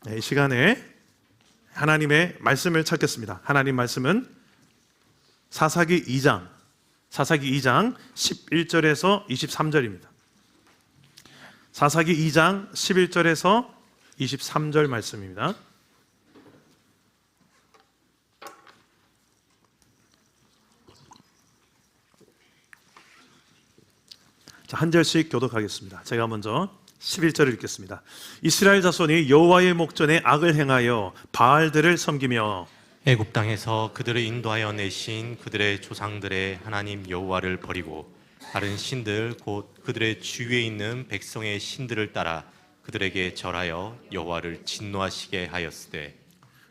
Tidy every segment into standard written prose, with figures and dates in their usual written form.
이 시간에 하나님의 말씀을 찾겠습니다. 하나님 말씀은 사사기 2장 11절에서 23절입니다. 사사기 2장 11절에서 23절 말씀입니다. 자, 한 절씩 교독하겠습니다. 제가 먼저 11절을 읽겠습니다. 이스라엘 자손이 여호와의 목전에 악을 행하여 바알들을 섬기며 애굽 땅에서 그들을 인도하여 내신 그들의 조상들의 하나님 여호와를 버리고 다른 신들 곧 그들의 주위에 있는 백성의 신들을 따라 그들에게 절하여 여호와를 진노하시게 하였으되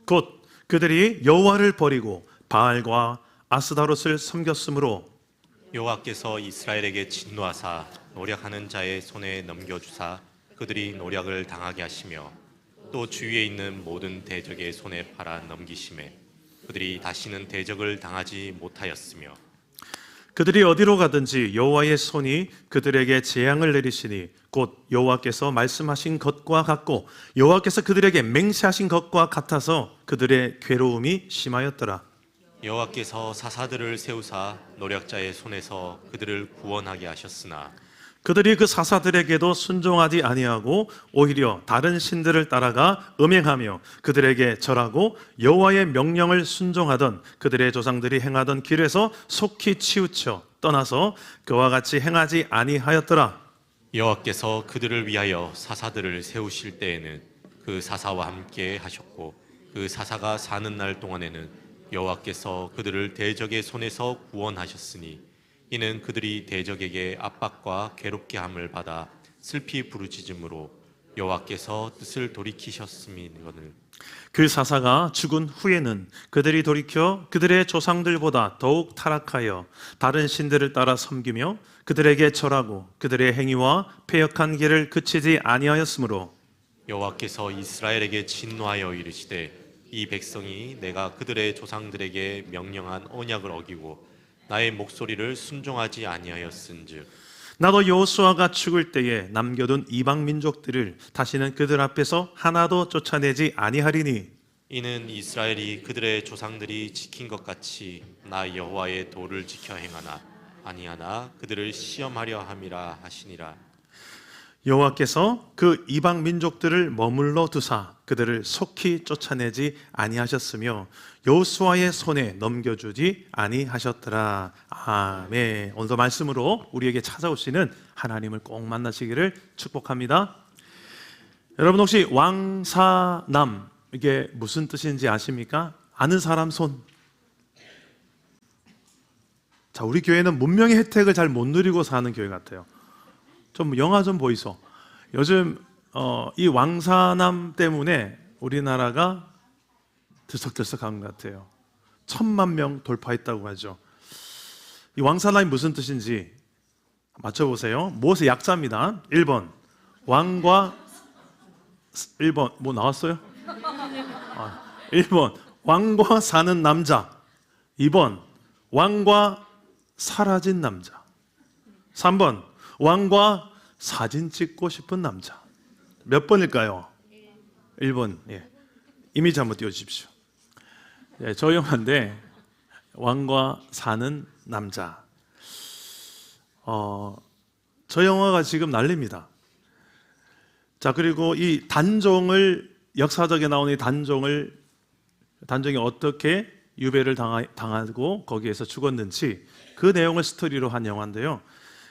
곧 그들이 여호와를 버리고 바알과 아스다롯을 섬겼으므로 여호와께서 이스라엘에게 진노하사 노략하는 자의 손에 넘겨주사 그들이 노략을 당하게 하시며 또 주위에 있는 모든 대적의 손에 팔아 넘기심에 그들이 다시는 대적을 당하지 못하였으며 그들이 어디로 가든지 여호와의 손이 그들에게 재앙을 내리시니 곧 여호와께서 말씀하신 것과 같고 여호와께서 그들에게 맹세하신 것과 같아서 그들의 괴로움이 심하였더라. 여호와께서 사사들을 세우사 노략자의 손에서 그들을 구원하게 하셨으나 그들이 그 사사들에게도 순종하지 아니하고 오히려 다른 신들을 따라가 음행하며 그들에게 절하고 여호와의 명령을 순종하던 그들의 조상들이 행하던 길에서 속히 치우쳐 떠나서 그와 같이 행하지 아니하였더라. 여호와께서 그들을 위하여 사사들을 세우실 때에는 그 사사와 함께 하셨고 그 사사가 사는 날 동안에는 여호와께서 그들을 대적의 손에서 구원하셨으니 이는 그들이 대적에게 압박과 괴롭게 함을 받아 슬피 부르짖음으로 여호와께서 뜻을 돌이키셨음이거늘. 그 사사가 죽은 후에는 그들이 돌이켜 그들의 조상들보다 더욱 타락하여 다른 신들을 따라 섬기며 그들에게 절하고 그들의 행위와 패역한 길을 그치지 아니하였으므로 여호와께서 이스라엘에게 진노하여 이르시되 이 백성이 내가 그들의 조상들에게 명령한 언약을 어기고 나의 목소리를 순종하지 아니하였은즉 나도 여호수아가 죽을 때에 남겨둔 이방 민족들을 다시는 그들 앞에서 하나도 쫓아내지 아니하리니 이는 이스라엘이 그들의 조상들이 지킨 것 같이 나 여호와의 도를 지켜 행하나 아니하나 그들을 시험하려 함이라 하시니라. 여호와께서 그 이방 민족들을 머물러 두사 그들을 속히 쫓아내지 아니하셨으며 여호수아의 손에 넘겨주지 아니하셨더라. 아멘. 오늘도 말씀으로 우리에게 찾아오시는 하나님을 꼭 만나시기를 축복합니다. 여러분 혹시 왕사남 이게 무슨 뜻인지 아십니까? 아는 사람 손. 자, 우리 교회는 문명의 혜택을 잘 못 누리고 사는 교회 같아요. 좀 영화 좀 보이소. 요즘 이 왕사남 때문에 우리나라가 들썩들썩한 것 같아요. 1,000만 명 돌파했다고 하죠. 이 왕사남이 무슨 뜻인지 맞춰보세요. 무엇의 약자입니다. 1번 왕과 1번 뭐 나왔어요? 1번 왕과 사는 남자, 2번 왕과 사라진 남자, 3번 왕과 사진 찍고 싶은 남자. 몇 번일까요? 1번. 예. 이미지 한번 띄워주십시오. 예, 저 영화인데 왕과 사는 남자. 저 영화가 지금 난립니다. 자, 그리고 이 단종을 역사적에 나오는 이 단종이 어떻게 유배를 당하고 거기에서 죽었는지 그 내용을 스토리로 한 영화인데요.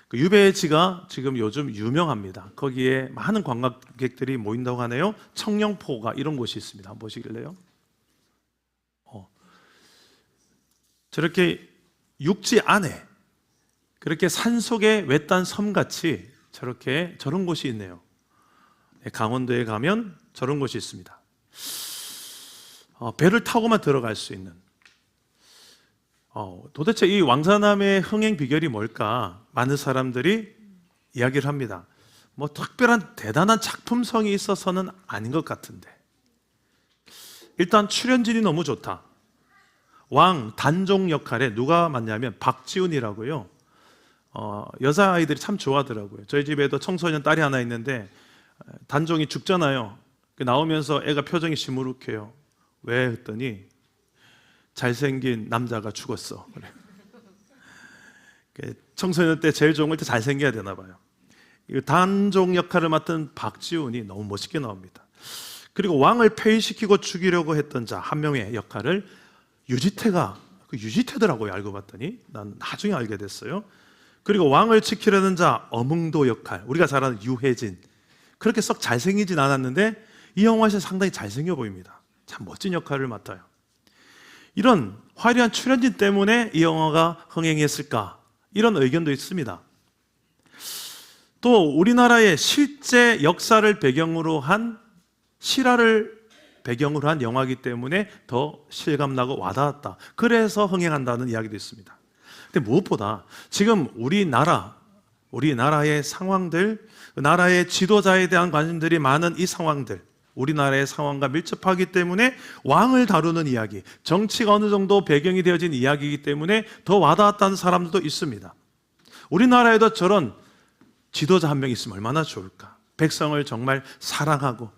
그 유배지가 지금 요즘 유명합니다. 거기에 많은 관광객들이 모인다고 하네요. 청령포가 이런 곳이 있습니다. 한번 보시길래요. 저렇게 육지 안에 그렇게 산속의 외딴 섬같이 저런 곳이 있네요. 강원도에 가면 저런 곳이 있습니다. 배를 타고만 들어갈 수 있는. 도대체 이 왕사남의 흥행 비결이 뭘까? 많은 사람들이 이야기를 합니다. 뭐 특별한 대단한 작품성이 있어서는 아닌 것 같은데 일단 출연진이 너무 좋다. 왕 단종 역할에 누가 맡냐면 박지훈이라고요. 여자아이들이 참 좋아하더라고요. 저희 집에도 청소년 딸이 하나 있는데 단종이 죽잖아요. 나오면서 애가 표정이 시무룩해요. 왜? 했더니 잘생긴 남자가 죽었어. 그래. 청소년 때 제일 좋은 걸 때 잘생겨야 되나 봐요. 단종 역할을 맡은 박지훈이 너무 멋있게 나옵니다. 그리고 왕을 폐위시키고 죽이려고 했던 자 한 명의 역할을 유지태가, 유지태더라고요. 알고 봤더니 난 나중에 알게 됐어요. 그리고 왕을 지키려는 자 어몽도 역할, 우리가 잘 아는 유해진, 그렇게 썩 잘생기진 않았는데 이 영화에서 상당히 잘생겨 보입니다. 참 멋진 역할을 맡아요. 이런 화려한 출연진 때문에 이 영화가 흥행했을까, 이런 의견도 있습니다. 또 우리나라의 실제 역사를 배경으로 한, 실화를 배경으로 한 영화이기 때문에 더 실감나고 와닿았다, 그래서 흥행한다는 이야기도 있습니다. 근데 무엇보다 지금 우리나라의 상황들, 나라의 지도자에 대한 관심들이 많은 이 상황들, 우리나라의 상황과 밀접하기 때문에 왕을 다루는 이야기, 정치가 어느 정도 배경이 되어진 이야기이기 때문에 더 와닿았다는 사람들도 있습니다. 우리나라에도 저런 지도자 한 명 있으면 얼마나 좋을까. 백성을 정말 사랑하고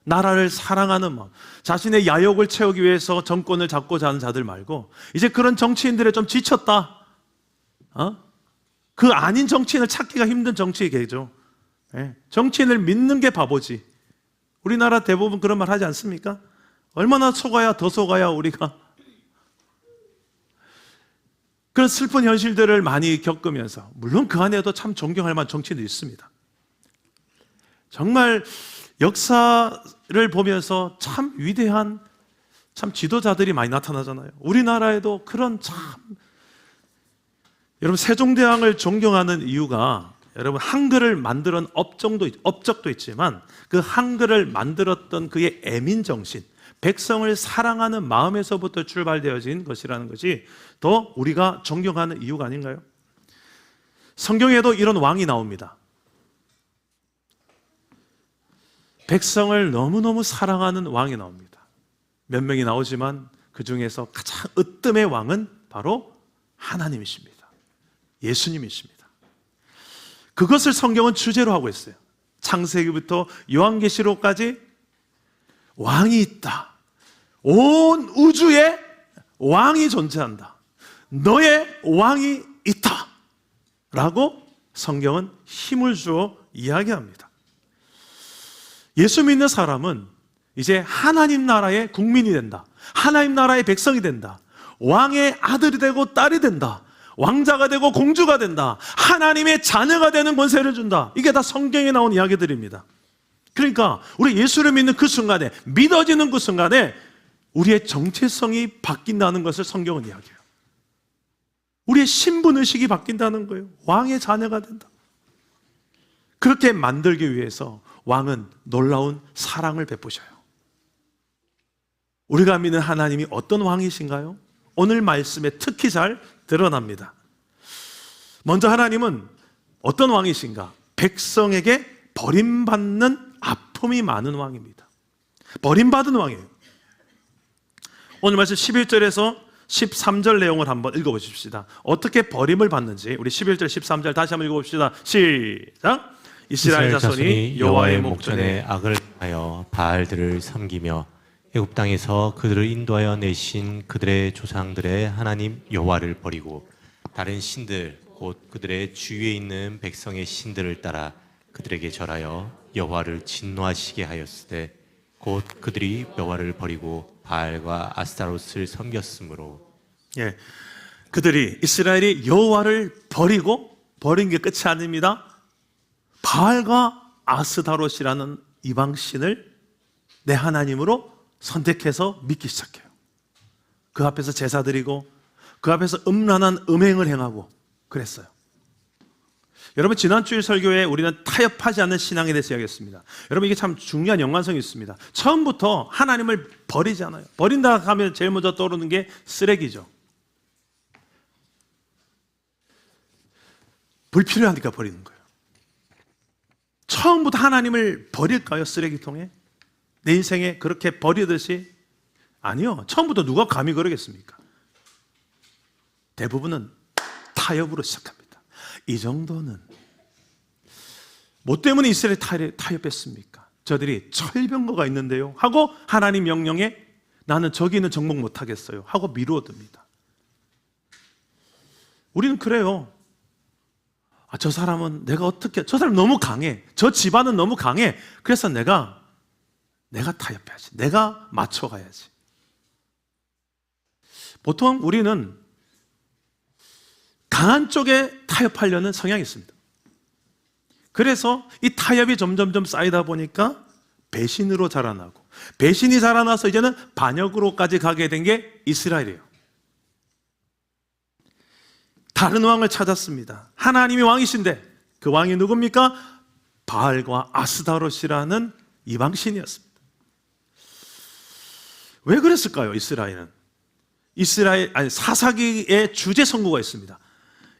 나라를 사랑하는 마음, 자신의 야욕을 채우기 위해서 정권을 잡고자 하는 자들 말고, 이제 그런 정치인들에 좀 지쳤다, 그 아닌 정치인을 찾기가 힘든 정치계죠. 정치인을 믿는 게 바보지. 우리나라 대부분 그런 말 하지 않습니까? 얼마나 속아야 더 속아야 우리가 그런 슬픈 현실들을 많이 겪으면서, 물론 그 안에도 참 존경할 만한 정치인도 있습니다. 정말 역사를 보면서 참 위대한 참 지도자들이 많이 나타나잖아요. 우리나라에도 그런 참, 여러분 세종대왕을 존경하는 이유가, 여러분 한글을 만드는 업적도 있지만 그 한글을 만들었던 그의 애민정신, 백성을 사랑하는 마음에서부터 출발되어진 것이라는 것이 더 우리가 존경하는 이유가 아닌가요? 성경에도 이런 왕이 나옵니다. 백성을 너무너무 사랑하는 왕이 나옵니다. 몇 명이 나오지만 그 중에서 가장 으뜸의 왕은 바로 하나님이십니다. 예수님이십니다. 그것을 성경은 주제로 하고 있어요. 창세기부터 요한계시록까지 왕이 있다. 온 우주에 왕이 존재한다. 너의 왕이 있다. 라고 성경은 힘을 주어 이야기합니다. 예수 믿는 사람은 이제 하나님 나라의 국민이 된다. 하나님 나라의 백성이 된다. 왕의 아들이 되고 딸이 된다. 왕자가 되고 공주가 된다. 하나님의 자녀가 되는 권세를 준다. 이게 다 성경에 나온 이야기들입니다. 그러니까 우리 예수를 믿는 그 순간에, 믿어지는 그 순간에 우리의 정체성이 바뀐다는 것을 성경은 이야기해요. 우리의 신분의식이 바뀐다는 거예요. 왕의 자녀가 된다. 그렇게 만들기 위해서 왕은 놀라운 사랑을 베푸셔요. 우리가 믿는 하나님이 어떤 왕이신가요? 오늘 말씀에 특히 잘 드러납니다. 먼저 하나님은 어떤 왕이신가? 백성에게 버림받는 아픔이 많은 왕입니다. 버림받은 왕이에요. 오늘 말씀 11절에서 13절 내용을 한번 읽어보십시다. 어떻게 버림을 받는지 우리 11절 13절 다시 한번 읽어봅시다. 시작. 이스라엘 자손이 여호와의 목전에 악을 하여 바알들을 섬기며 애굽 땅에서 그들을 인도하여 내신 그들의 조상들의 하나님 여호와를 버리고 다른 신들 곧 그들의 주위에 있는 백성의 신들을 따라 그들에게 절하여 여호와를 진노하시게 하였으되 곧 그들이 여호와를 버리고 바알과 아스타롯을 섬겼으므로. 예, 그들이 이스라엘이 여호와를 버리고, 버린 게 끝이 아닙니다. 바알과 아스타롯이라는 이방신을 내 하나님으로 선택해서 믿기 시작해요. 그 앞에서 제사 드리고 그 앞에서 음란한 음행을 행하고 그랬어요. 여러분, 지난 주일 설교에 우리는 타협하지 않는 신앙에 대해서 이야기했습니다. 여러분, 이게 참 중요한 연관성이 있습니다. 처음부터 하나님을 버리지 않아요. 버린다 하면 제일 먼저 떠오르는 게 쓰레기죠. 불필요하니까 버리는 거예요. 처음부터 하나님을 버릴까요? 쓰레기통에? 내 인생에 그렇게 버리듯이? 아니요. 처음부터 누가 감히 그러겠습니까? 대부분은 타협으로 시작합니다. 이 정도는 뭐 때문에 이스라엘이 타협했습니까? 저들이 철병거가 있는데요 하고 하나님 명령에 나는 저기는 정복 못하겠어요 하고 미루어둡니다. 우리는 그래요. 저 사람은 내가 어떻게, 저 사람 너무 강해, 저 집안은 너무 강해, 그래서 내가 타협해야지, 내가 맞춰가야지. 보통 우리는 강한 쪽에 타협하려는 성향이 있습니다. 그래서 이 타협이 점점점 쌓이다 보니까 배신으로 자라나고, 배신이 자라나서 이제는 반역으로까지 가게 된 게 이스라엘이에요. 다른 왕을 찾았습니다. 하나님이 왕이신데 그 왕이 누굽니까? 바알과 아스다롯이라는 이방신이었습니다. 왜 그랬을까요? 사사기의 주제 선고가 있습니다.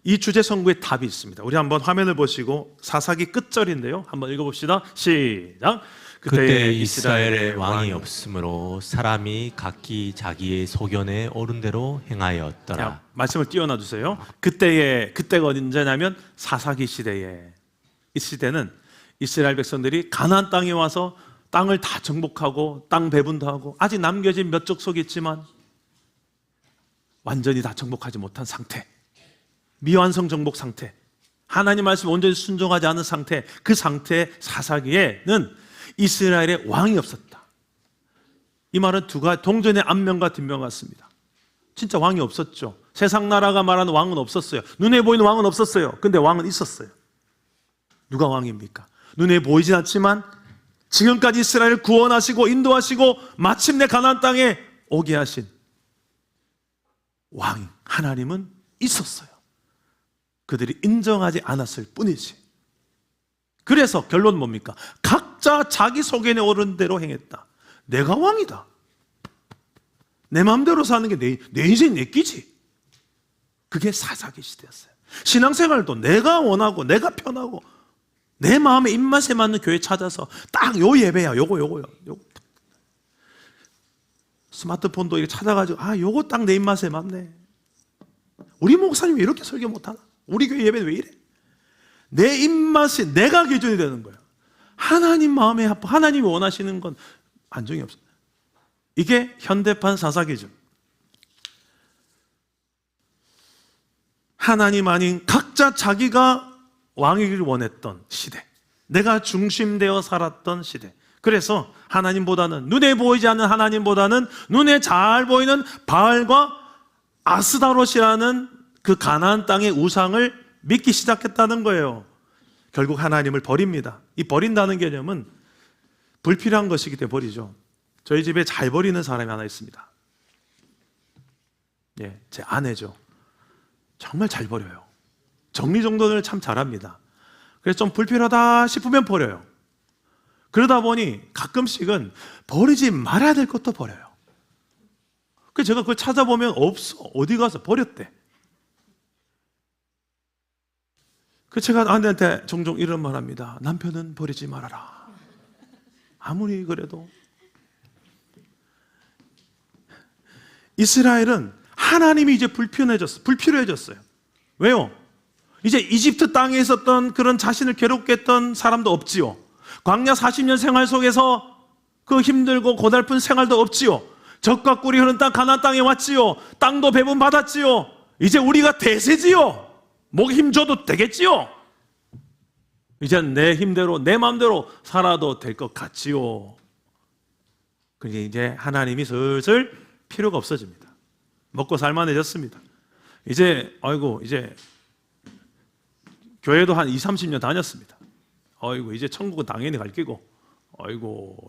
이 주제 선고에 답이 있습니다. 우리 한번 화면을 보시고 사사기 끝절인데요, 한번 읽어봅시다. 시작. 그때 이스라엘에 왕이 없으므로 사람이 각기 자기의 소견에 옳은 대로 행하였더라. 자, 말씀을 띄워놔 주세요. 그때가 언제냐면 사사기 시대에, 이 시대는 이스라엘 백성들이 가나안 땅에 와서 땅을 다 정복하고 땅 배분도 하고 아직 남겨진 몇 족속이 있지만 완전히 다 정복하지 못한 상태, 미완성 정복 상태, 하나님 말씀 온전히 순종하지 않은 상태, 그 상태의 사사기에는 이스라엘에 왕이 없었다. 이 말은 동전의 앞면과 뒷면 같습니다. 진짜 왕이 없었죠. 세상 나라가 말하는 왕은 없었어요. 눈에 보이는 왕은 없었어요. 근데 왕은 있었어요. 누가 왕입니까? 눈에 보이진 않지만 지금까지 이스라엘을 구원하시고 인도하시고 마침내 가나안 땅에 오게 하신 왕 하나님은 있었어요. 그들이 인정하지 않았을 뿐이지. 그래서 결론은 뭡니까? 각자 자기 소견에 오른 대로 행했다. 내가 왕이다. 내 마음대로 사는 게 내 인생 내 끼지. 그게 사사기 시대였어요. 신앙생활도 내가 원하고 내가 편하고 내 마음의 입맛에 맞는 교회 찾아서 딱 요 예배야, 요거. 스마트폰도 이렇게 찾아가지고 요거 딱 내 입맛에 맞네. 우리 목사님 왜 이렇게 설교 못하나? 우리 교회 예배는 왜 이래? 내 입맛이 내가 기준이 되는 거예요. 하나님 마음에 합, 하나님이 원하시는 건 안정이 없어요. 이게 현대판 사사기죠. 하나님 아닌 각자 자기가 왕이길 원했던 시대, 내가 중심되어 살았던 시대. 그래서 하나님보다는, 눈에 보이지 않는 하나님보다는 눈에 잘 보이는 바알과 아스다롯이라는 그 가나안 땅의 우상을 믿기 시작했다는 거예요. 결국 하나님을 버립니다. 이 버린다는 개념은 불필요한 것이기 때문에 버리죠. 저희 집에 잘 버리는 사람이 하나 있습니다. 제 아내죠. 정말 잘 버려요. 정리정돈을 참 잘합니다. 그래서 좀 불필요하다 싶으면 버려요. 그러다 보니 가끔씩은 버리지 말아야 될 것도 버려요. 그래서 제가 그걸 찾아보면 없어. 어디 가서 버렸대. 그래서 제가 아내한테 종종 이런 말 합니다. 남편은 버리지 말아라. 아무리 그래도. 이스라엘은 하나님이 이제 불필요해졌어요. 왜요? 이제 이집트 땅에 있었던 그런 자신을 괴롭게 했던 사람도 없지요. 광야 40년 생활 속에서 그 힘들고 고달픈 생활도 없지요. 젖과 꿀이 흐르는 땅 가나안 땅에 왔지요. 땅도 배분 받았지요. 이제 우리가 대세지요. 목 힘줘도 되겠지요. 이젠 내 힘대로 내 마음대로 살아도 될 것 같지요. 그게 이제 하나님이 슬슬 필요가 없어집니다. 먹고 살만해졌습니다. 이제 교회도 한 20-30년 다녔습니다. 이제 천국은 당연히 갈 끼고,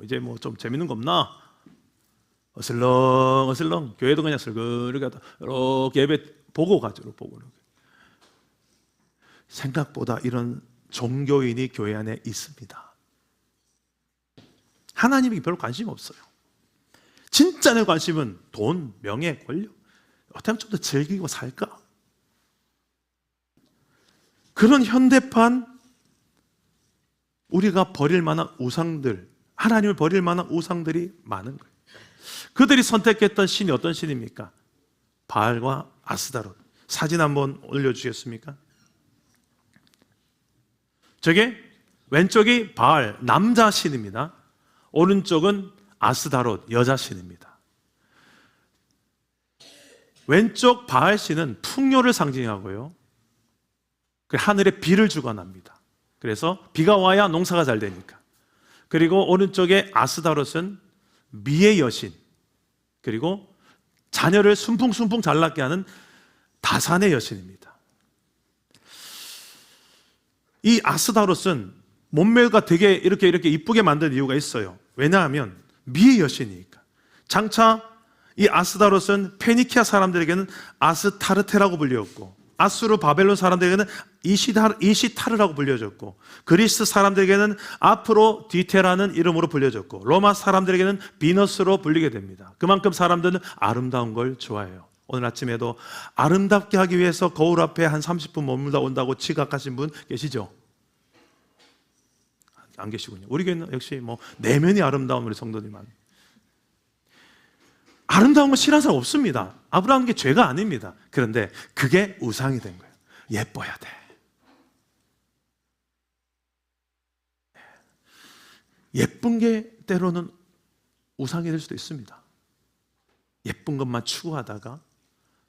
이제 뭐 좀 재밌는 거 없나? 어슬렁 교회도 그냥 슬그르게 하다 이렇게 예배 보고 가죠. 보고. 생각보다 이런 종교인이 교회 안에 있습니다. 하나님에게 별로 관심 없어요. 진짜 내 관심은 돈, 명예, 권력. 어떻게 하면 좀 더 즐기고 살까? 그런 현대판 우리가 버릴 만한 우상들, 하나님을 버릴 만한 우상들이 많은 거예요. 그들이 선택했던 신이 어떤 신입니까? 바알과 아스다롯. 사진 한번 올려주시겠습니까? 저게 왼쪽이 바알, 남자 신입니다. 오른쪽은 아스다롯, 여자신입니다. 왼쪽 바알신은 풍요를 상징하고요, 하늘에 비를 주관합니다. 그래서 비가 와야 농사가 잘 되니까. 그리고 오른쪽에 아스다롯은 미의 여신, 그리고 자녀를 순풍순풍 잘 낳게 하는 다산의 여신입니다. 이 아스다롯은 몸매가 되게 이렇게 이쁘게 만든 이유가 있어요. 왜냐하면 미의 여신이니까. 장차 이 아스다롯은 페니키아 사람들에게는 아스타르테라고 불렸고, 아수르 바벨론 사람들에게는 이시타르라고 불려졌고, 그리스 사람들에게는 아프로디테라는 이름으로 불려졌고, 로마 사람들에게는 비너스로 불리게 됩니다. 그만큼 사람들은 아름다운 걸 좋아해요. 오늘 아침에도 아름답게 하기 위해서 거울 앞에 한 30분 머물다 온다고 지각하신 분 계시죠? 안 계시군요. 우리 교회는 역시 내면이 아름다운 우리 성도님만. 아름다운 거 싫어하는 사람 없습니다. 아름다운 게 죄가 아닙니다. 그런데 그게 우상이 된 거예요. 예뻐야 돼. 예쁜 게 때로는 우상이 될 수도 있습니다. 예쁜 것만 추구하다가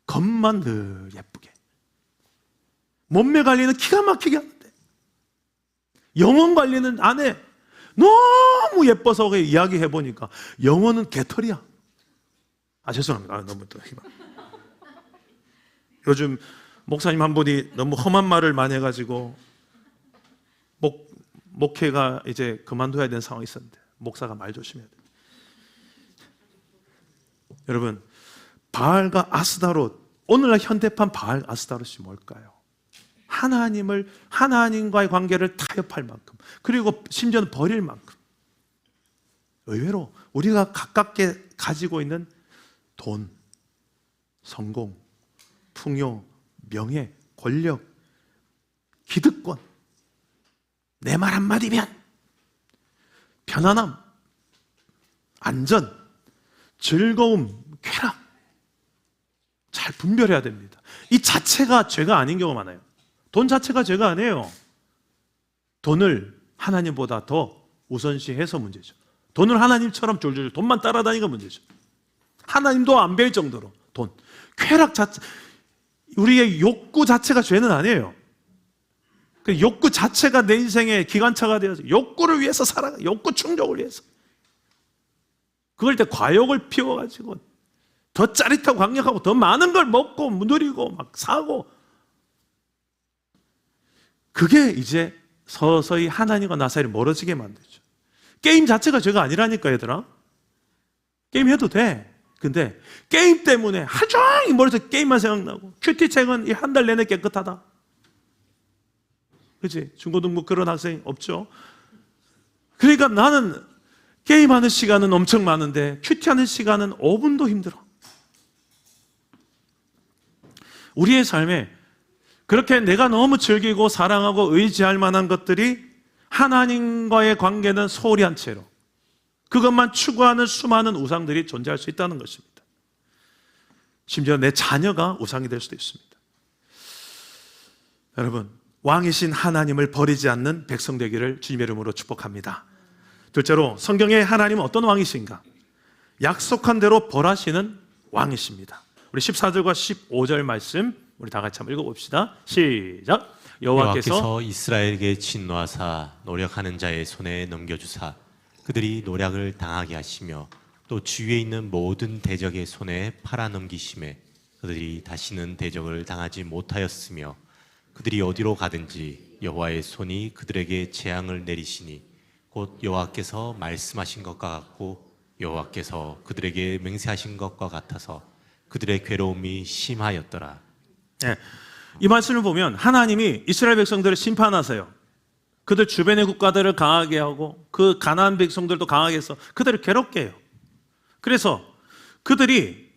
겉만 늘 예쁘게, 몸매 관리는 기가 막히게 하는데 영혼 관리는 안 해. 너무 예뻐서 이야기해 보니까 영혼은 개털이야. 죄송합니다. 너무 또 희망. 요즘 목사님 한 분이 너무 험한 말을 많이 해가지고 목회가 이제 그만둬야 되는 상황이 있었는데, 목사가 말 조심해야 돼요. 여러분, 바알과 아스다롯, 오늘날 현대판 바알 아스다롯이 뭘까요? 하나님과의 관계를 타협할 만큼, 그리고 심지어는 버릴 만큼, 의외로 우리가 가깝게 가지고 있는 돈, 성공, 풍요, 명예, 권력, 기득권, 내 말 한마디면 편안함, 안전, 즐거움, 쾌락, 잘 분별해야 됩니다. 이 자체가 죄가 아닌 경우가 많아요. 돈 자체가 죄가 아니에요. 돈을 하나님보다 더 우선시해서 문제죠. 돈을 하나님처럼 졸졸 돈만 따라다니가 문제죠. 하나님도 안 배울 정도로 돈, 쾌락 자체, 우리의 욕구 자체가 죄는 아니에요. 그 욕구 자체가 내 인생의 기관차가 되어서 욕구를 위해서 살아가, 욕구 충족을 위해서. 그걸 때 과욕을 피워가지고 더 짜릿하고 강력하고 더 많은 걸 먹고 누리고 막 사고, 그게 이제 서서히 하나님과 나 사이를 멀어지게 만들죠. 게임 자체가 죄가 아니라니까, 얘들아. 게임 해도 돼. 근데 게임 때문에 하루 종일 머리에서 게임만 생각나고, 큐티책은 한 달 내내 깨끗하다. 그치? 중고등부 그런 학생 없죠? 그러니까 나는 게임하는 시간은 엄청 많은데 큐티하는 시간은 5분도 힘들어. 우리의 삶에 그렇게 내가 너무 즐기고 사랑하고 의지할 만한 것들이 하나님과의 관계는 소홀히 한 채로 그것만 추구하는 수많은 우상들이 존재할 수 있다는 것입니다. 심지어 내 자녀가 우상이 될 수도 있습니다. 여러분, 왕이신 하나님을 버리지 않는 백성 되기를 주님의 이름으로 축복합니다. 둘째로, 성경의 하나님은 어떤 왕이신가? 약속한 대로 벌하시는 왕이십니다. 우리 14절과 15절 말씀 우리 다 같이 한번 읽어봅시다. 시작. 여호와께서 이스라엘에게 진노하사 노력하는 자의 손에 넘겨주사 그들이 노략을 당하게 하시며 또 주위에 있는 모든 대적의 손에 팔아넘기심에 그들이 다시는 대적을 당하지 못하였으며 그들이 어디로 가든지 여호와의 손이 그들에게 재앙을 내리시니 곧 여호와께서 말씀하신 것과 같고 여호와께서 그들에게 맹세하신 것과 같아서 그들의 괴로움이 심하였더라. 네, 이 말씀을 보면 하나님이 이스라엘 백성들을 심판하세요. 그들 주변의 국가들을 강하게 하고 그 가나안 백성들도 강하게 해서 그들을 괴롭게 해요. 그래서 그들이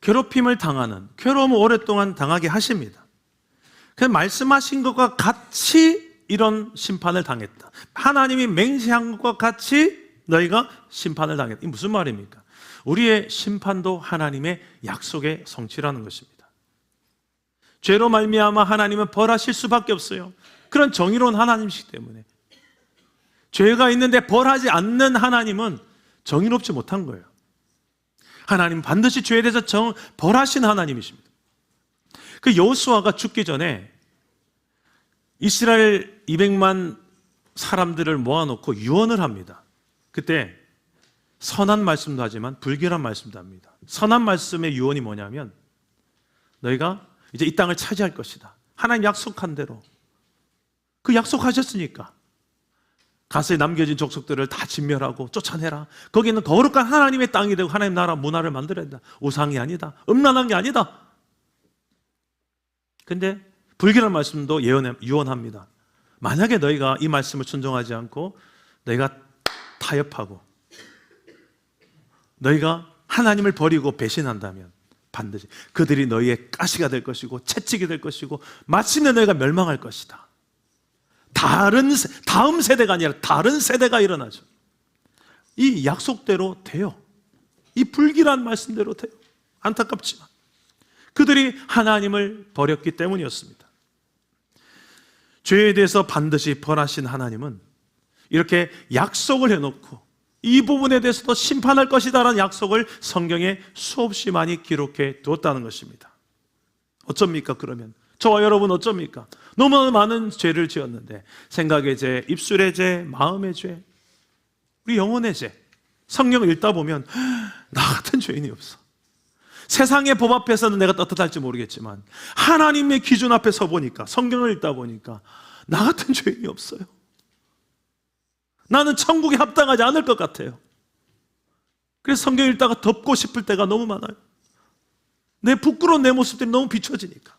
괴롭힘을 당하는, 괴로움을 오랫동안 당하게 하십니다. 그래서 말씀하신 것과 같이 이런 심판을 당했다. 하나님이 맹세한 것과 같이 너희가 심판을 당했다. 이 무슨 말입니까? 우리의 심판도 하나님의 약속의 성취라는 것입니다. 죄로 말미암아 하나님은 벌하실 수밖에 없어요. 그런 정의로운 하나님이시기 때문에 죄가 있는데 벌하지 않는 하나님은 정의롭지 못한 거예요. 하나님 반드시 죄에 대해서 벌하신 하나님이십니다. 그 여호수아가 죽기 전에 이스라엘 200만 사람들을 모아놓고 유언을 합니다. 그때 선한 말씀도 하지만 불결한 말씀도 합니다. 선한 말씀의 유언이 뭐냐면 너희가 이제 이 땅을 차지할 것이다. 하나님 약속한 대로 그 약속하셨으니까 가서에 남겨진 족속들을 다 진멸하고 쫓아내라. 거기는 거룩한 하나님의 땅이 되고 하나님 나라 문화를 만들어야 된다. 우상이 아니다. 음란한 게 아니다. 근데 불길한 말씀도 유언합니다. 만약에 너희가 이 말씀을 순종하지 않고 너희가 타협하고 너희가 하나님을 버리고 배신한다면 반드시 그들이 너희의 가시가 될 것이고 채찍이 될 것이고 마침내 너희가 멸망할 것이다. 다음 세대가 아니라 다른 세대가 일어나죠. 이 약속대로 돼요. 이 불길한 말씀대로 돼요. 안타깝지만 그들이 하나님을 버렸기 때문이었습니다. 죄에 대해서 반드시 벌하신 하나님은 이렇게 약속을 해놓고 이 부분에 대해서도 심판할 것이다라는 약속을 성경에 수없이 많이 기록해 두었다는 것입니다. 어쩝니까 그러면? 저와 여러분 어쩝니까? 너무 많은 죄를 지었는데 생각의 죄, 입술의 죄, 마음의 죄, 우리 영혼의 죄. 성경을 읽다 보면 나 같은 죄인이 없어. 세상의 법 앞에서는 내가 떳떳할지 모르겠지만 하나님의 기준 앞에 서 보니까 성경을 읽다 보니까 나 같은 죄인이 없어요. 나는 천국에 합당하지 않을 것 같아요. 그래서 성경 읽다가 덮고 싶을 때가 너무 많아요. 내 부끄러운 내 모습들이 너무 비춰지니까.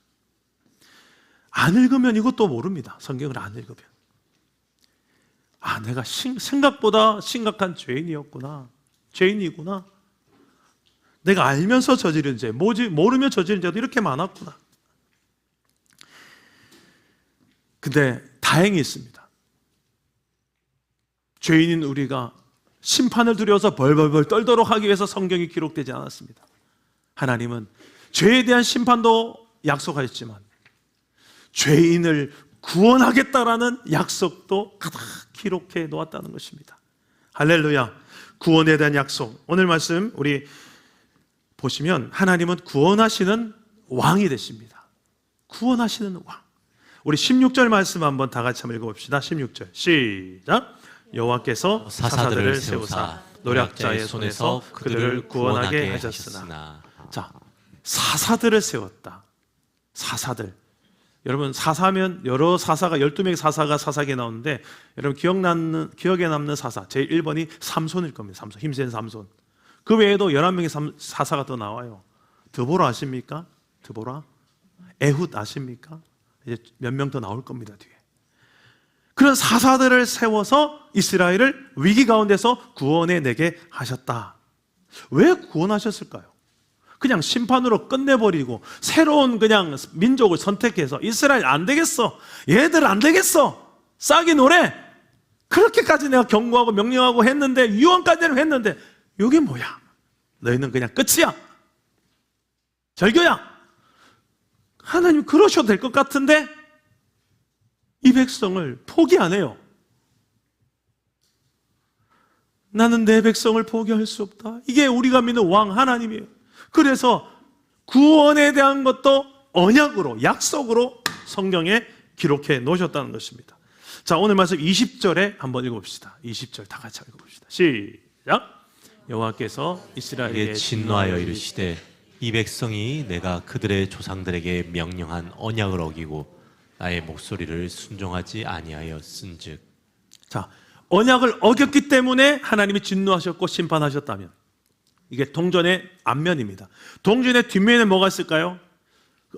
안 읽으면 이것도 모릅니다. 성경을 안 읽으면. 아, 내가 생각보다 심각한 죄인이었구나. 죄인이구나. 내가 알면서 저지른 죄, 모르며 저지른 죄도 이렇게 많았구나. 근데 다행히 있습니다. 죄인인 우리가 심판을 두려워서 벌벌벌 떨도록 하기 위해서 성경이 기록되지 않았습니다. 하나님은 죄에 대한 심판도 약속하셨지만 죄인을 구원하겠다라는 약속도 가득 기록해 놓았다는 것입니다. 할렐루야. 구원에 대한 약속. 오늘 말씀 우리 보시면 하나님은 구원하시는 왕이 되십니다. 구원하시는 왕. 우리 16절 말씀 한번 다 같이 한번 읽어봅시다. 16절 시작. 여호와께서 사사들을 세우사 노략자의 손에서 그들을 구원하게 하셨으나. 자, 사사들을 세웠다. 사사들. 여러분 사사면 여러 사사가 12명의 사사가 사사기에 나오는데 여러분 기억에 남는 사사 제 1번이 삼손일 겁니다. 삼손, 힘센 삼손. 그 외에도 11명의 사사가 더 나와요. 드보라 아십니까? 드보라? 에훗 아십니까? 이제 몇 명 더 나올 겁니다. 뒤에. 그런 사사들을 세워서 이스라엘을 위기 가운데서 구원해 내게 하셨다. 왜 구원하셨을까요? 그냥 심판으로 끝내버리고 새로운 그냥 민족을 선택해서 이스라엘 안 되겠어, 얘들 안 되겠어, 싹이 노래, 그렇게까지 내가 경고하고 명령하고 했는데, 유언까지는 했는데 이게 뭐야? 너희는 그냥 끝이야, 절교야. 하나님 그러셔도 될 것 같은데 이 백성을 포기 안 해요. 나는 내 백성을 포기할 수 없다. 이게 우리가 믿는 왕 하나님이에요. 그래서 구원에 대한 것도 언약으로, 약속으로 성경에 기록해 놓으셨다는 것입니다. 자, 오늘 말씀 20절에 한번 읽어봅시다. 20절 다 같이 읽어봅시다. 시작. 여호와께서 이스라엘에게 진노하여 이르시되 이 백성이 내가 그들의 조상들에게 명령한 언약을 어기고 나의 목소리를 순종하지 아니하였은즉. 자, 언약을 어겼기 때문에 하나님이 진노하셨고 심판하셨다면 이게 동전의 앞면입니다. 동전의 뒷면에 뭐가 있을까요?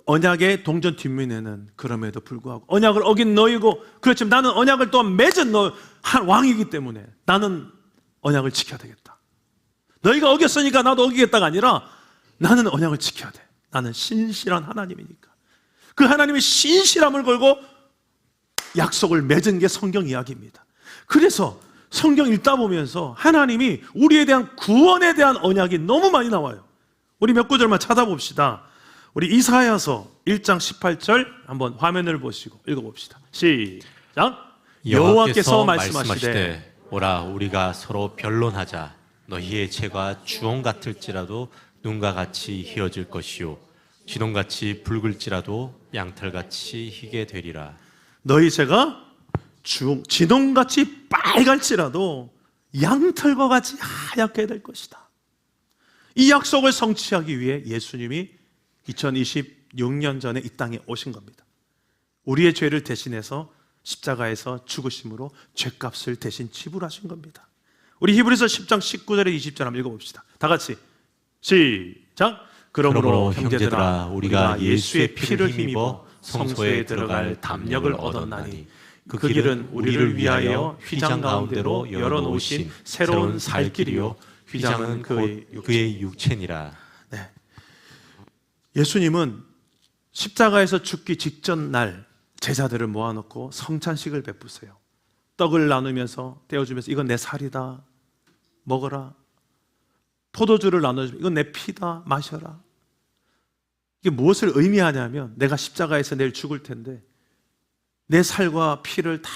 언약의 동전 뒷면에는 그럼에도 불구하고 언약을 어긴 너희고, 그렇지만 나는 언약을 또한 맺은 한 왕이기 때문에 나는 언약을 지켜야 되겠다. 너희가 어겼으니까 나도 어기겠다가 아니라 나는 언약을 지켜야 돼. 나는 신실한 하나님이니까. 그 하나님의 신실함을 걸고 약속을 맺은 게 성경 이야기입니다. 그래서 성경 읽다 보면서 하나님이 우리에 대한 구원에 대한 언약이 너무 많이 나와요. 우리 몇 구절만 찾아봅시다. 우리 이사야서 1장 18절 한번 화면을 보시고 읽어봅시다. 시작. 여호와께서 말씀하시되 오라 우리가 서로 변론하자. 너희의 죄가 주홍 같을지라도 눈과 같이 희어질 것이요 진홍같이 붉을지라도 양털같이 희게 되리라. 너희 죄가 진홍같이 빨갈지라도 양털과 같이 하얗게 될 것이다. 이 약속을 성취하기 위해 예수님이 2026년 전에 이 땅에 오신 겁니다. 우리의 죄를 대신해서 십자가에서 죽으심으로 죄값을 대신 지불하신 겁니다. 우리 히브리서 10장 19절에 20절 한번 읽어봅시다. 다 같이 시작. 그러므로 형제들아 우리가 예수의 피를 힘입어 성소에 들어갈 담력을 얻었나니 그 길은 우리를 위하여 휘장 가운데로 열어놓으신 새로운 살 길이요 휘장은 그의 육체니라. 네. 예수님은 십자가에서 죽기 직전 날 제자들을 모아놓고 성찬식을 베푸세요. 떡을 나누면서 떼어주면서 이건 내 살이다 먹어라. 포도주를 나눠주면 이건 내 피다 마셔라. 이게 무엇을 의미하냐면 내가 십자가에서 내일 죽을 텐데 내 살과 피를 다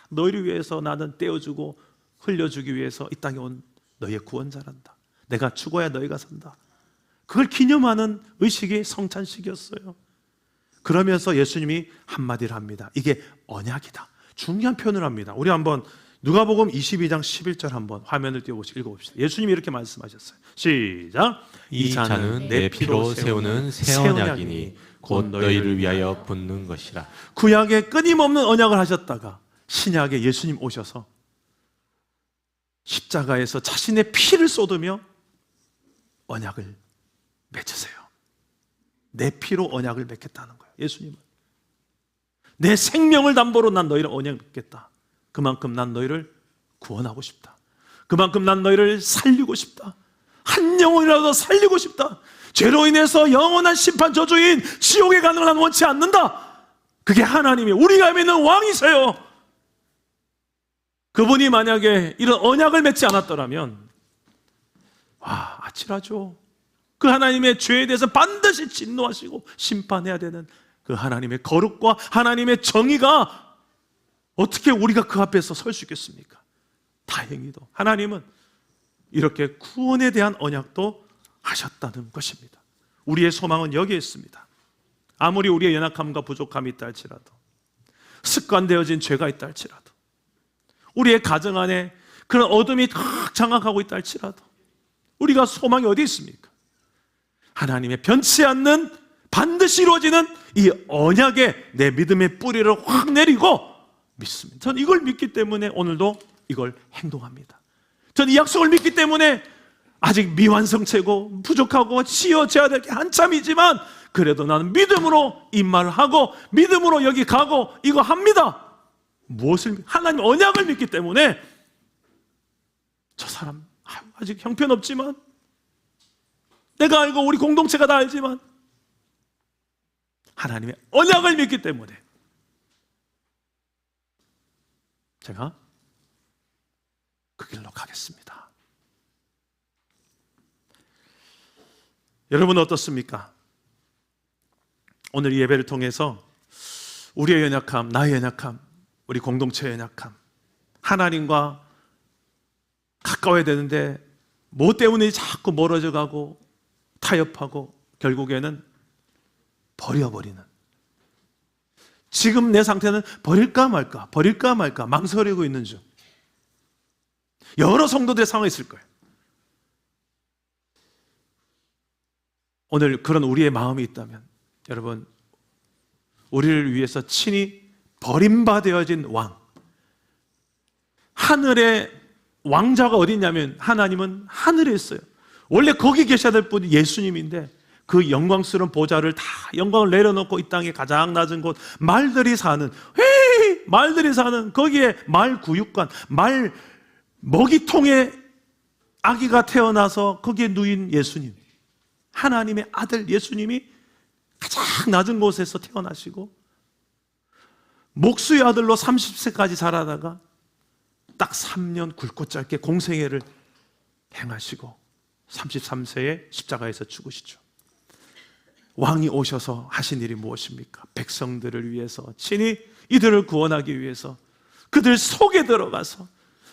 너희를 위해서 나는 떼어주고 흘려주기 위해서 이 땅에 온 너희의 구원자란다. 내가 죽어야 너희가 산다. 그걸 기념하는 의식이 성찬식이었어요. 그러면서 예수님이 한마디를 합니다. 이게 언약이다. 중요한 표현을 합니다. 우리 한번 누가복음 22장 11절 한번 화면을 띄워보시고 읽어봅시다. 예수님이 이렇게 말씀하셨어요. 시작. 이 잔은 내 피로 세우는 새 언약이니 곧 너희를 위하여 붓는 것이라. 구약에 끊임없는 언약을 하셨다가 신약에 예수님 오셔서 십자가에서 자신의 피를 쏟으며 언약을 맺으세요. 내 피로 언약을 맺겠다는 거예요. 예수님은 내 생명을 담보로 난 너희를 언약 맺겠다. 그만큼 난 너희를 구원하고 싶다. 그만큼 난 너희를 살리고 싶다. 한 영혼이라도 살리고 싶다. 죄로 인해서 영원한 심판 저주인 지옥에 가는 건 원치 않는다. 그게 하나님이 우리가 믿는 왕이세요. 그분이 만약에 이런 언약을 맺지 않았더라면 아찔하죠. 그 하나님의 죄에 대해서 반드시 진노하시고 심판해야 되는 그 하나님의 거룩과 하나님의 정의가 어떻게 우리가 그 앞에서 설 수 있겠습니까? 다행히도 하나님은 이렇게 구원에 대한 언약도 하셨다는 것입니다. 우리의 소망은 여기에 있습니다. 아무리 우리의 연약함과 부족함이 있다 할지라도, 습관되어진 죄가 있다 할지라도, 우리의 가정 안에 그런 어둠이 탁 장악하고 있다 할지라도 우리가 소망이 어디 있습니까? 하나님의 변치 않는 반드시 이루어지는 이 언약에 내 믿음의 뿌리를 확 내리고 믿습니다. 전 이걸 믿기 때문에 오늘도 이걸 행동합니다. 전 이 약속을 믿기 때문에 아직 미완성체고 부족하고 치유해야 될 게 한참이지만 그래도 나는 믿음으로 이 말을 하고 믿음으로 여기 가고 이거 합니다. 무엇을? 하나님 언약을 믿기 때문에 저 사람 아직 형편없지만 내가 알고 우리 공동체가 다 알지만 하나님의 언약을 믿기 때문에 제가 그 길로 가겠습니다. 여러분 어떻습니까? 오늘 이 예배를 통해서 우리의 연약함, 나의 연약함, 우리 공동체의 연약함, 하나님과 가까워야 되는데 뭐 때문에 자꾸 멀어져 가고 타협하고 결국에는 버려버리는, 지금 내 상태는 버릴까 말까 망설이고 있는 중 여러 성도들의 상황이 있을 거예요. 오늘 그런 우리의 마음이 있다면 여러분, 우리를 위해서 친히 버림받아진 왕, 하늘의 왕자가 어디 있냐면 하나님은 하늘에 있어요. 원래 거기 계셔야 될 분이 예수님인데 그 영광스러운 보좌를 다 영광을 내려놓고 이 땅에 가장 낮은 곳 말들이 사는 거기에 말 구육관, 말 먹이통에 아기가 태어나서 거기에 누인 예수님, 하나님의 아들 예수님이 가장 낮은 곳에서 태어나시고 목수의 아들로 30세까지 자라다가 딱 3년 굵고 짧게 공생애를 행하시고 33세에 십자가에서 죽으시죠. 왕이 오셔서 하신 일이 무엇입니까? 백성들을 위해서 친히 이들을 구원하기 위해서 그들 속에 들어가서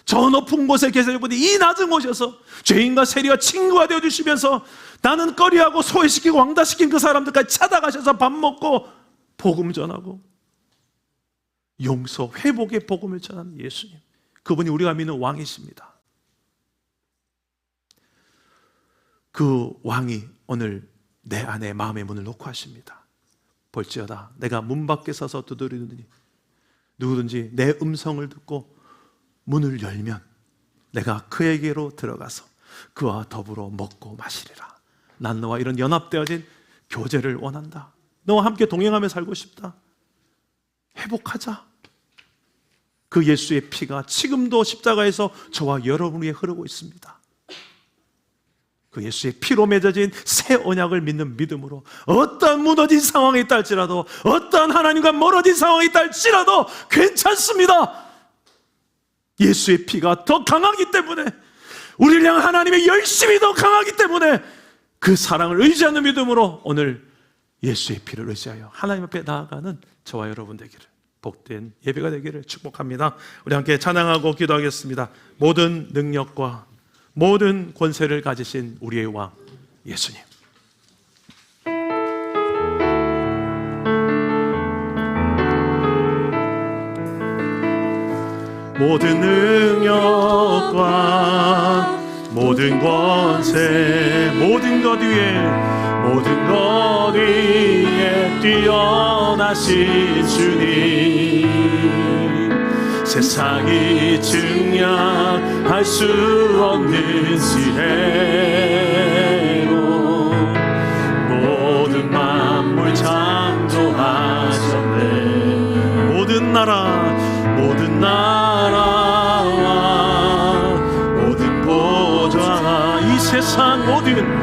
저 높은 곳에 계실 분이 이 낮은 곳에서 죄인과 세리와 친구가 되어주시면서 나는 꺼리하고 소외시키고 왕따시킨 그 사람들까지 찾아가셔서 밥 먹고 복음 전하고 용서, 회복의 복음을 전하는 예수님, 그분이 우리가 믿는 왕이십니다. 그 왕이 오늘 내 안에 마음의 문을 놓고 하십니다. 볼지어다 내가 문 밖에 서서 두드리느니 누구든지 내 음성을 듣고 문을 열면 내가 그에게로 들어가서 그와 더불어 먹고 마시리라. 난 너와 이런 연합되어진 교제를 원한다. 너와 함께 동행하며 살고 싶다. 회복하자. 그 예수의 피가 지금도 십자가에서 저와 여러분 위에 흐르고 있습니다. 그 예수의 피로 맺어진 새 언약을 믿는 믿음으로 어떠한 무너진 상황이 있다 할지라도, 어떠한 하나님과 멀어진 상황이 있다 할지라도 괜찮습니다. 예수의 피가 더 강하기 때문에, 우리를 향한 하나님의 열심이 더 강하기 때문에 그 사랑을 의지하는 믿음으로 오늘 예수의 피를 의지하여 하나님 앞에 나아가는 저와 여러분 되기를, 복된 예배가 되기를 축복합니다. 우리 함께 찬양하고 기도하겠습니다. 모든 능력과 모든 권세를 가지신 우리의 왕 예수님, 모든 능력과 모든 권세, 모든 것 위에 뛰어나신 주님, 세상이 증량할 수 없는 지혜로 모든 만물 창조하셨네. 모든 나라와 모든 보좌, 이 세상 모든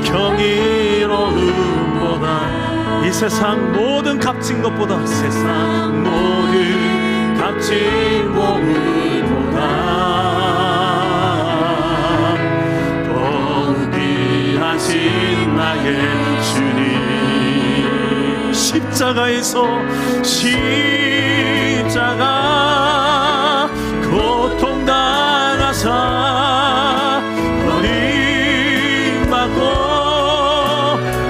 경이로움보다, 이 세상 모든 값진 것보다, 세상 모든 값진 몸을보다 더욱 귀하신 나의 주님, 십자가 고통당하사 버림받고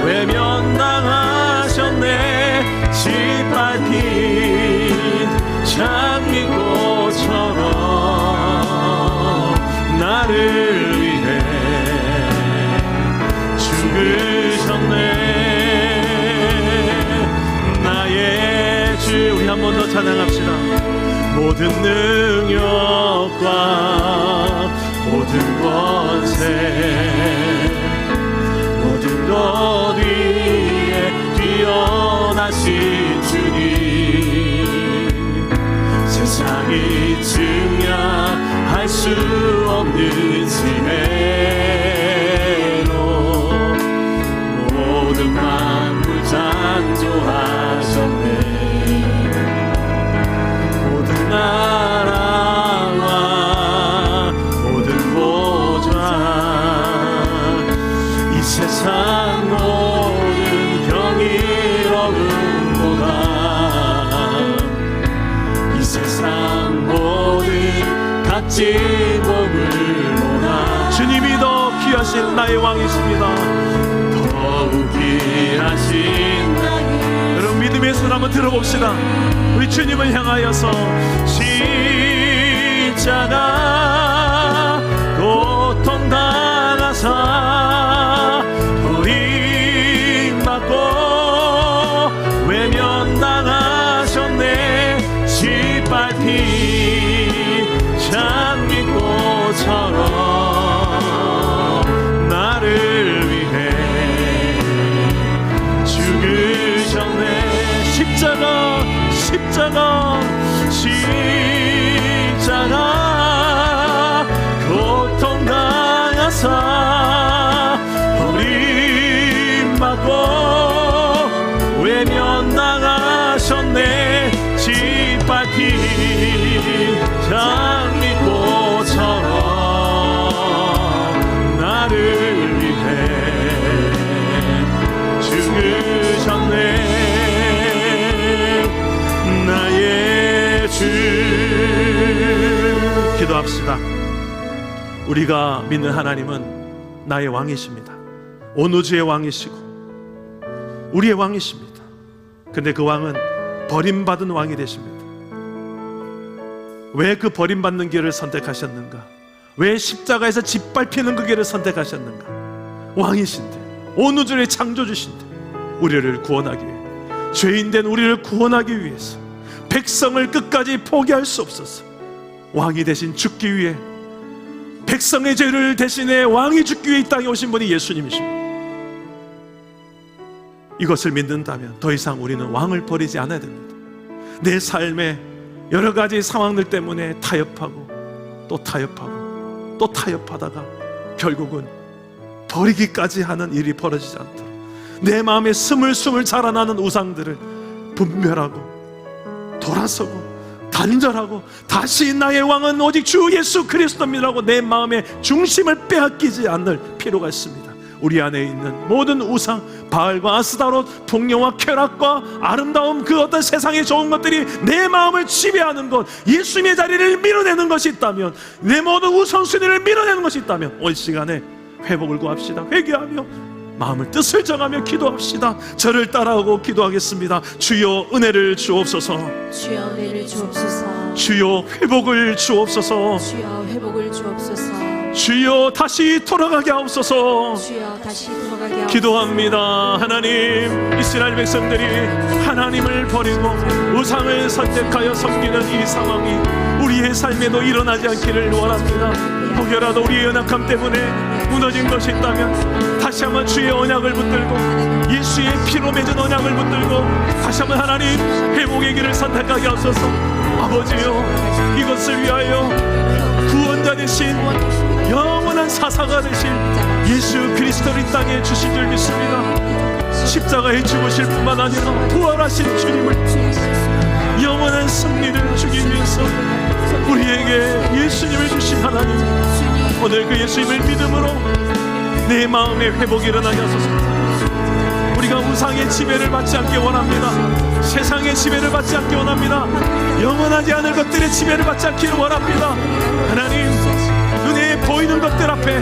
외면당하셨네. 짓밟힌 장미꽃처럼 나를 위해 죽으셨네. 나의 주, 우리 한 번 더 찬양합시다. 모든 능력과 모든 권세, 모든 것 위에 뛰어나신 주님, 세상이 증량할 수 없는 지혜로 모든 만물 창조하셨네. 모든 나라와 모든 보좌, 이 세상 모든 경이로움보다, 이 세상 모든 값진 보물보다 주님이 더 귀하신 나의 왕이십니다. 더욱 귀하신 나의, 여러분 믿음의 손 한번 들어봅시다. 우리 주님을 향하여서 십자가 고통당하사 버림받고 외면당하셨네. 짓밟힌 장미꽃처럼 나를 위해 죽으셨네. 십자가 고통당하사 버림받고 외면당하셨네. 짓밟힌 장미꽃처럼 나를 위해 죽으셨네. 나의 우리가 믿는 하나님은 나의 왕이십니다. 온 우주의 왕이시고 우리의 왕이십니다. 근데 그 왕은 버림받은 왕이 되십니다. 왜 그 버림받는 길을 선택하셨는가? 왜 십자가에서 짓밟히는 그 길을 선택하셨는가? 왕이신데, 온 우주의 창조주신데 우리를 구원하기 위해, 죄인된 우리를 구원하기 위해서 백성을 끝까지 포기할 수 없어서 왕이 대신 죽기 위해, 백성의 죄를 대신해 왕이 죽기 위해 이 땅에 오신 분이 예수님이십니다. 이것을 믿는다면 더 이상 우리는 왕을 버리지 않아야 됩니다. 내 삶에 여러 가지 상황들 때문에 타협하고 또 타협하고 또 타협하다가 결국은 버리기까지 하는 일이 벌어지지 않도록 내 마음에 스물스물 자라나는 우상들을 분별하고 돌아서고 단절하고 다시 나의 왕은 오직 주 예수 그리스도입니다라고 내 마음의 중심을 빼앗기지 않을 필요가 있습니다. 우리 안에 있는 모든 우상, 바알과 아스타롯, 풍요와 쾌락과 아름다움, 그 어떤 세상의 좋은 것들이 내 마음을 지배하는 것, 예수님의 자리를 밀어내는 것이 있다면, 내 모든 우선순위를 밀어내는 것이 있다면 올 시간에 회복을 구합시다. 회개하며 마음을 뜻을 정하며 기도합시다. 저를 따라오고 기도하겠습니다. 주여 은혜를 주옵소서. 주여 은혜를 주옵소서. 주여 회복을 주옵소서. 주여 회복을 주옵소서. 주여 다시 돌아가게 하옵소서. 주여 다시 돌아가게 하옵소서. 기도합니다. 하나님, 이스라엘 백성들이 하나님을 버리고 우상을 선택하여 섬기는 이 상황이 우리의 삶에도 일어나지 않기를 원합니다. 혹여라도 우리의 연약함 때문에 무너진 것이 있다면 다시 한번 주의 언약을 붙들고 예수의 피로 맺은 언약을 붙들고 다시 한번 하나님 회복의 길을 선택하게 하소서. 아버지요, 이것을 위하여 구원자 되신 영원한 사사가 되신 예수 그리스도를 이 땅에 주신 줄 믿습니다. 십자가에 죽으실 뿐만 아니라 부활하신 주님을 영원한 승리를 주기위해서 우리에게 예수님을 주신 하나님, 오늘 그 예수님을 믿음으로 내 마음의 회복이 일어나게 하소서. 우리가 우상의 지배를 받지 않기 원합니다. 세상의 지배를 받지 않기 원합니다. 영원하지 않을 것들의 지배를 받지 않기를 원합니다. 하나님, 눈에 보이는 것들 앞에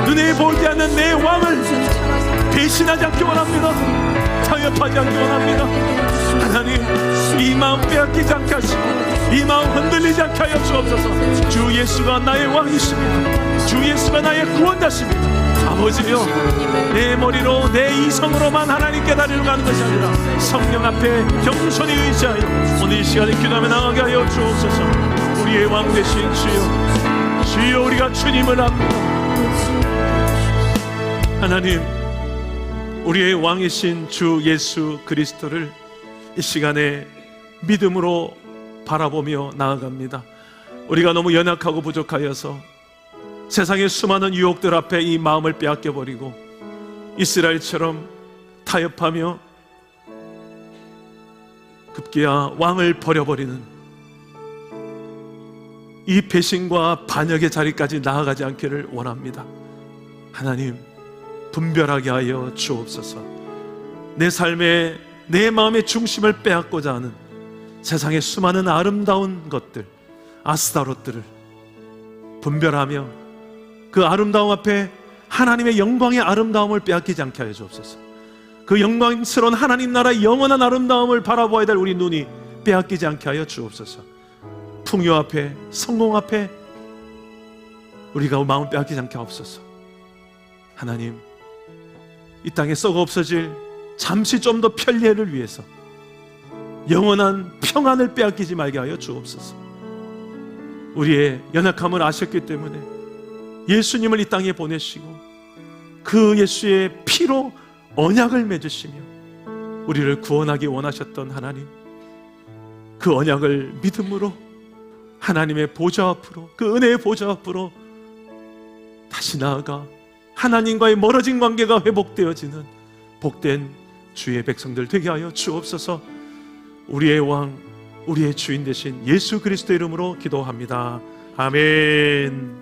눈에 보이지 않는 내 왕을 배신하지 않기 원합니다. 타협하지 않기 원합니다. 하나님, 이 마음 빼앗기지 않게 하시고 이 마음 흔들리지 않게 하여 주옵소서. 주 예수가 나의 왕이십니다. 주 예수가 나의 구원자십니다. 아버지여, 내 머리로 내 이성으로만 하나님께 다리를 가는 것이 아니라 성령 앞에 겸손히 의지하여 오늘 이 시간에 기도하며 나가게 하여 주옵소서. 우리의 왕 되신 주여, 주여 우리가 주님을 압니다. 하나님, 우리의 왕이신 주 예수 그리스도를 이 시간에 믿음으로 바라보며 나아갑니다. 우리가 너무 연약하고 부족하여서 세상의 수많은 유혹들 앞에 이 마음을 빼앗겨버리고 이스라엘처럼 타협하며 급기야 왕을 버려버리는 이 배신과 반역의 자리까지 나아가지 않기를 원합니다. 하나님, 분별하게 하여 주옵소서. 내 삶에 내 마음의 중심을 빼앗고자 하는 세상의 수많은 아름다운 것들, 아스타롯들을 분별하며 그 아름다움 앞에 하나님의 영광의 아름다움을 빼앗기지 않게 하여 주옵소서. 그 영광스러운 하나님 나라의 영원한 아름다움을 바라보아야 될 우리 눈이 빼앗기지 않게 하여 주옵소서. 풍요 앞에, 성공 앞에 우리가 마음 빼앗기지 않게 하옵소서. 하나님, 이 땅에 썩어 없어질 잠시 좀 더 편리를 위해서 영원한 평안을 빼앗기지 말게 하여 주옵소서. 우리의 연약함을 아셨기 때문에 예수님을 이 땅에 보내시고 그 예수의 피로 언약을 맺으시며 우리를 구원하기 원하셨던 하나님, 그 언약을 믿음으로 하나님의 보좌 앞으로, 그 은혜의 보좌 앞으로 다시 나아가 하나님과의 멀어진 관계가 회복되어지는 복된 주의 백성들 되게 하여 주옵소서. 우리의 왕, 우리의 주인 되신 예수 그리스도 이름으로 기도합니다. 아멘.